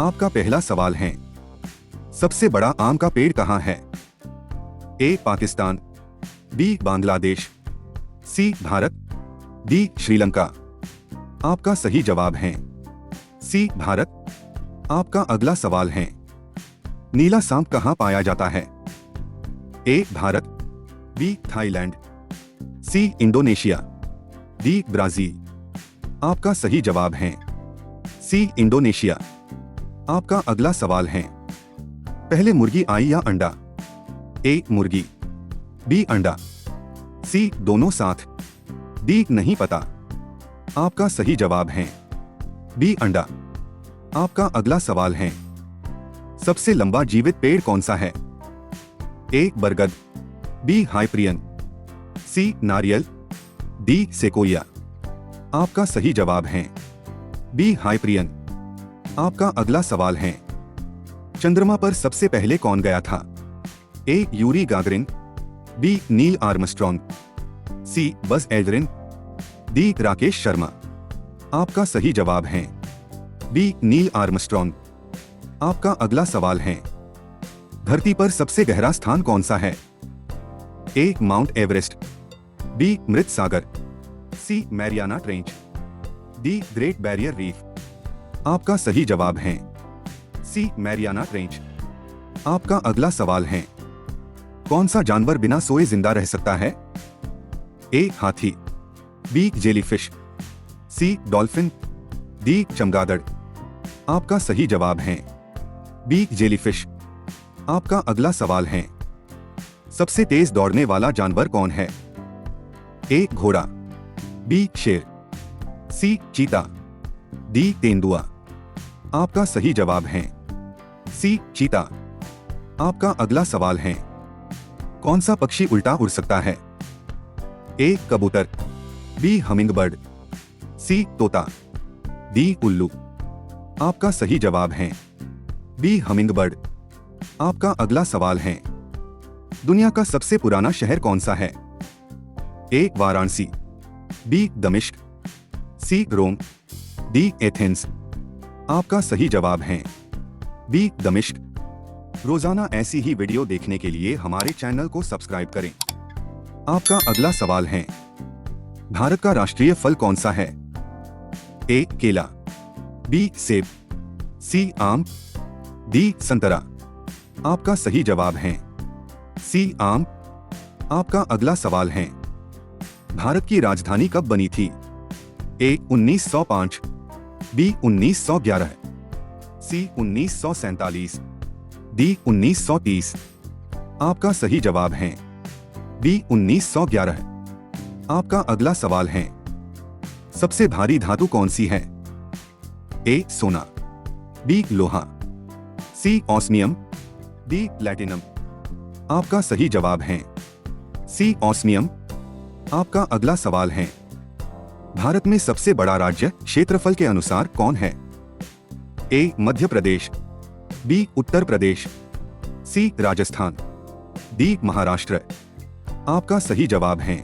आपका पहला सवाल है, सबसे बड़ा आम का पेड़ कहाँ है? ए पाकिस्तान, बी बांग्लादेश, सी भारत, डी श्रीलंका। आपका सही जवाब है सी भारत। आपका अगला सवाल है, नीला सांप कहाँ पाया जाता है? A Bharat, B Thailand, C Indonesia, D Brazil. आपका सही जवाब है सी इंडोनेशिया। आपका अगला सवाल है, पहले मुर्गी आई या अंडा? ए मुर्गी, बी अंडा, सी दोनों साथ, डी नहीं पता। आपका सही जवाब है बी अंडा। आपका अगला सवाल है, सबसे लंबा जीवित पेड़ कौन सा है? ए बरगद, बी हाइप्रियन, सी नारियल, डी सेकोया। आपका सही जवाब है बी हाइप्रियन। आपका अगला सवाल है, चंद्रमा पर सबसे पहले कौन गया था? A Yuri Gagarin, B Neil Armstrong, C Buzz Aldrin, D Rakesh Sharma. आपका सही जवाब है बी नील आर्मस्ट्रॉन्ग। आपका अगला सवाल है, धरती पर सबसे गहरा स्थान कौन सा है? ए माउंट एवरेस्ट, बी मृत सागर, C Mariana trench, D Great Barrier Reef. आपका सही जवाब है सी मैरियाना ट्रेंच। आपका अगला सवाल है, कौन सा जानवर बिना सोए जिंदा रह सकता है? ए हाथी, बी जेलीफिश, सी डॉल्फिन, डी चमगादड़। आपका सही जवाब है बी जेलीफिश। आपका अगला सवाल है, सबसे तेज दौड़ने वाला जानवर कौन है? ए घोड़ा, बी शेर, सी चीता, डी तेंदुआ। आपका सही जवाब है सी चीता। आपका अगला सवाल है, कौन सा पक्षी उल्टा उड़ सकता है? ए कबूतर, बी हमिंगबर्ड, सी तोता, डी उल्लू। आपका सही जवाब है बी हमिंगबर्ड। आपका अगला सवाल है, दुनिया का सबसे पुराना शहर कौन सा है? ए वाराणसी, बी दमिश्क, सी रोम, डी एथेंस। आपका सही जवाब है बी दमिश्क। रोजाना ऐसी ही वीडियो देखने के लिए हमारे चैनल को सब्सक्राइब करें। आपका अगला सवाल है, भारत का राष्ट्रीय फल कौन सा है? ए केला, बी सेब, सी आम, डी संतरा। आपका सही जवाब है सी आम। आपका अगला सवाल है, भारत की राजधानी कब बनी थी? ए 1905, बी 1911, सी 1947, डी 1930। आपका सही जवाब है बी 1911। आपका अगला सवाल है, सबसे भारी धातु कौन सी है? ए सोना, बी लोहा, सी ऑस्मियम, डी प्लैटिनम। आपका सही जवाब है सी ऑस्मियम। आपका अगला सवाल है, भारत में सबसे बड़ा राज्य क्षेत्रफल के अनुसार कौन है? ए मध्य प्रदेश, बी उत्तर प्रदेश, सी राजस्थान, डी महाराष्ट्र। आपका सही जवाब है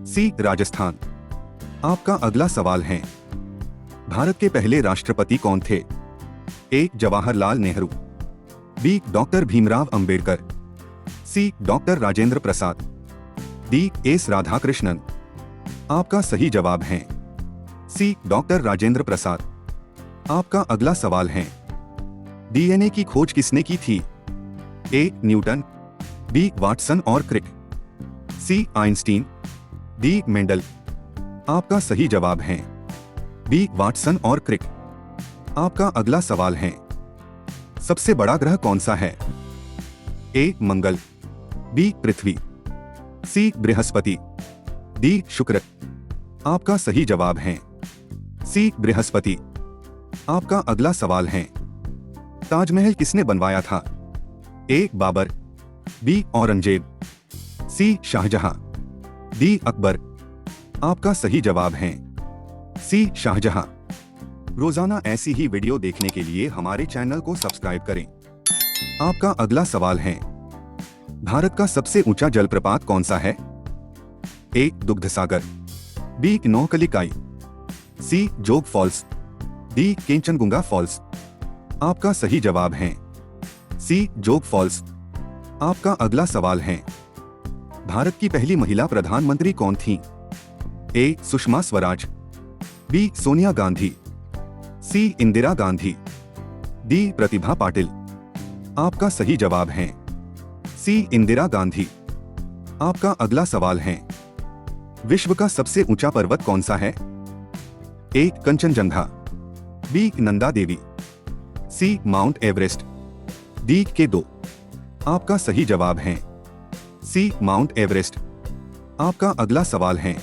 सी राजस्थान। आपका अगला सवाल है, भारत के पहले राष्ट्रपति कौन थे? ए जवाहरलाल नेहरू, बी डॉक्टर भीमराव अंबेडकर, सी doctor Rajendra Prasad, D S Radhakrishnan. आपका सही जवाब है सी डॉक्टर राजेंद्र प्रसाद। आपका अगला सवाल है, डीएनए की खोज किसने की थी? ए न्यूटन, बी वाटसन और क्रिक, सी आइंस्टीन, डी मेंडल। आपका सही जवाब है बी वाटसन और क्रिक। आपका अगला सवाल है, सबसे बड़ा ग्रह कौन सा है? ए मंगल, बी पृथ्वी, सी बृहस्पति, डी शुक्र। आपका सही जवाब है सी बृहस्पति। आपका अगला सवाल है, ताजमहल किसने बनवाया था? ए बाबर, बी औरंगजेब, सी शाहजहां, डी अकबर। आपका सही जवाब है सी शाहजहां। रोजाना ऐसी ही वीडियो देखने के लिए हमारे चैनल को सब्सक्राइब करें। आपका अगला सवाल है, भारत का सबसे ऊंचा जलप्रपात कौन सा है? ए दुग्धसागर, बी नौकलिकाई, सी जोग फॉल्स, डी केंचनगुंगा फॉल्स। आपका सही जवाब है सी जोग फॉल्स। आपका अगला सवाल है, भारत की पहली महिला प्रधानमंत्री कौन थी? ए सुषमा स्वराज, बी सोनिया गांधी, सी इंदिरा गांधी, डी प्रतिभा पाटिल। आपका सही जवाब है सी इंदिरा गांधी। आपका अगला सवाल है, विश्व का सबसे ऊंचा पर्वत कौन सा है? ए कंचनजंगा, बी नंदा देवी, सी माउंट एवरेस्ट, डी K2। आपका सही जवाब है सी माउंट एवरेस्ट। आपका अगला सवाल है,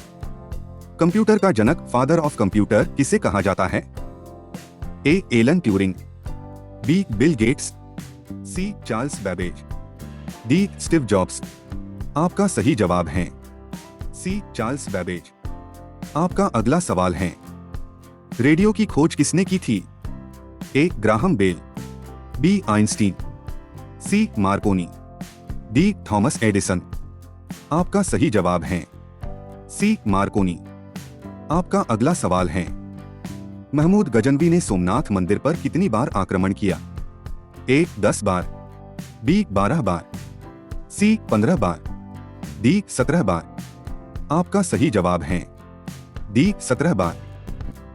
कंप्यूटर का जनक फादर ऑफ कंप्यूटर किसे कहा जाता है? A Alan Turing, B Bill Gates, C Charles Babbage, D Steve Jobs. आपका सही जवाब है सी चार्ल्स बैबेज। आपका अगला सवाल है, रेडियो की खोज किसने की थी? ए ग्राहम बेल, बी आइंस्टीन, सी मार्कोनी, डी थॉमस एडिसन। आपका सही जवाब है सी मार्कोनी। आपका अगला सवाल है, महमूद गजनवी ने सोमनाथ मंदिर पर कितनी बार आक्रमण किया? ए 10 बार, बी 12 बार, सी 15 बार, डी 17 बार। आपका सही जवाब है डी 17 बार।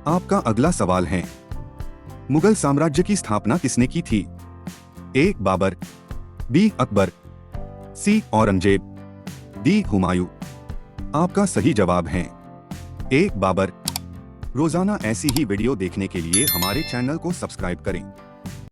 आपका अगला सवाल है, मुगल साम्राज्य की स्थापना किसने की थी? ए बाबर, बी अकबर, सी औरंगजेब, डी हुमायूं। आपका सही जवाब है ए बाबर। रोजाना ऐसी ही वीडियो देखने के लिए हमारे चैनल को सब्सक्राइब करें।